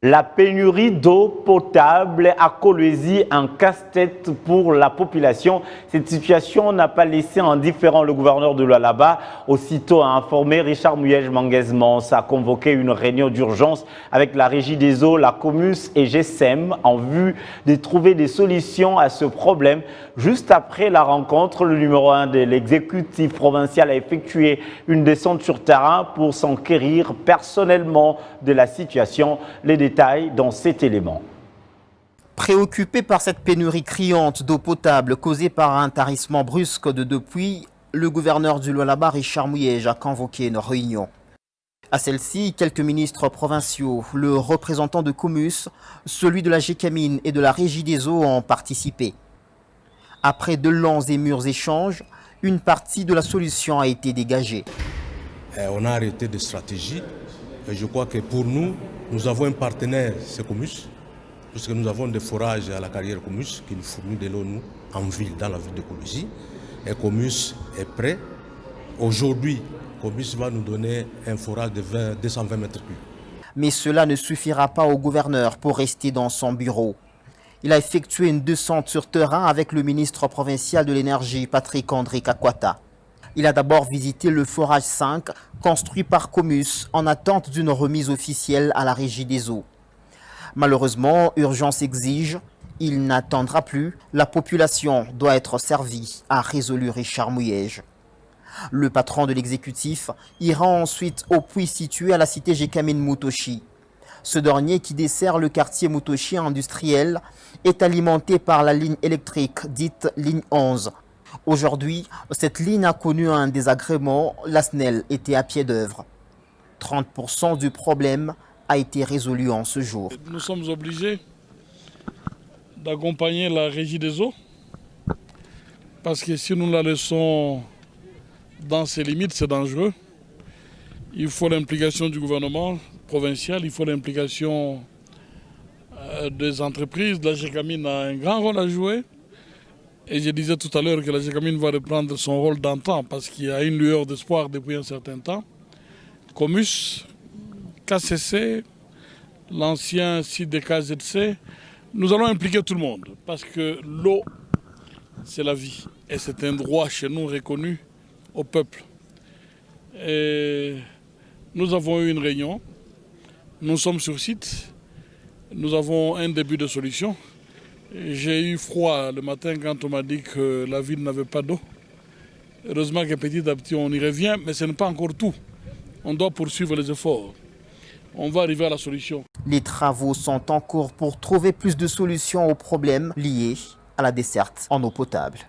La pénurie d'eau potable à Kolwezi, un casse-tête pour la population. Cette situation n'a pas laissé indifférent le gouverneur de Lualaba. Aussitôt informé, Richard Muyej-Manguez-Mons a convoqué une réunion d'urgence avec la Régie des eaux, la Comus et GSM en vue de trouver des solutions à ce problème. Juste après la rencontre, le numéro 1 de l'exécutif provincial a effectué une descente sur terrain pour s'enquérir personnellement de la situation. Les détails dans cet élément. Préoccupé par cette pénurie criante d'eau potable causée par un tarissement brusque de deux puits, le gouverneur du Lualaba, Richard Muyej, a convoqué une réunion. À celle-ci, quelques ministres provinciaux, le représentant de Comus, celui de la GECAMIN et de la Régie des eaux ont participé. Après de longs et mûrs échanges, une partie de la solution a été dégagée. On a arrêté des stratégies et je crois que pour nous, nous avons un partenaire, c'est Comus, puisque nous avons des forages à la carrière Comus qui nous fournit de l'eau nous, en ville, dans la ville de Kolwezi. Et Comus est prêt. Aujourd'hui, Comus va nous donner un forage de 220 mètres cubes. Mais cela ne suffira pas au gouverneur pour rester dans son bureau. Il a effectué une descente sur terrain avec le ministre provincial de l'énergie, Patrick André Kakwata. Il a d'abord visité le forage 5, construit par Comus, en attente d'une remise officielle à la Régie des eaux. Malheureusement, urgence exige, il n'attendra plus, la population doit être servie, a résolu Richard Muyej. Le patron de l'exécutif ira ensuite au puits situé à la cité GECAMIN Mutoshi. Ce dernier, qui dessert le quartier Mutoshi industriel, est alimenté par la ligne électrique dite ligne 11. Aujourd'hui, cette ligne a connu un désagrément, la SNEL était à pied d'œuvre. 30% du problème a été résolu en ce jour. Nous sommes obligés d'accompagner la Régie des eaux parce que si nous la laissons dans ses limites, c'est dangereux. Il faut l'implication du gouvernement provincial, il faut l'implication des entreprises. La GECAMIN a un grand rôle à jouer. Et je disais tout à l'heure que la GECAMIN va reprendre son rôle d'antan parce qu'il y a une lueur d'espoir depuis un certain temps. Comus, KCC, l'ancien site de KZC, nous allons impliquer tout le monde parce que l'eau, c'est la vie. Et c'est un droit chez nous reconnu au peuple. Et nous avons eu une réunion, nous sommes sur site, nous avons un début de solution. J'ai eu froid le matin quand on m'a dit que la ville n'avait pas d'eau. Heureusement que petit à petit on y revient, mais ce n'est pas encore tout. On doit poursuivre les efforts. On va arriver à la solution. Les travaux sont en cours pour trouver plus de solutions aux problèmes liés à la desserte en eau potable.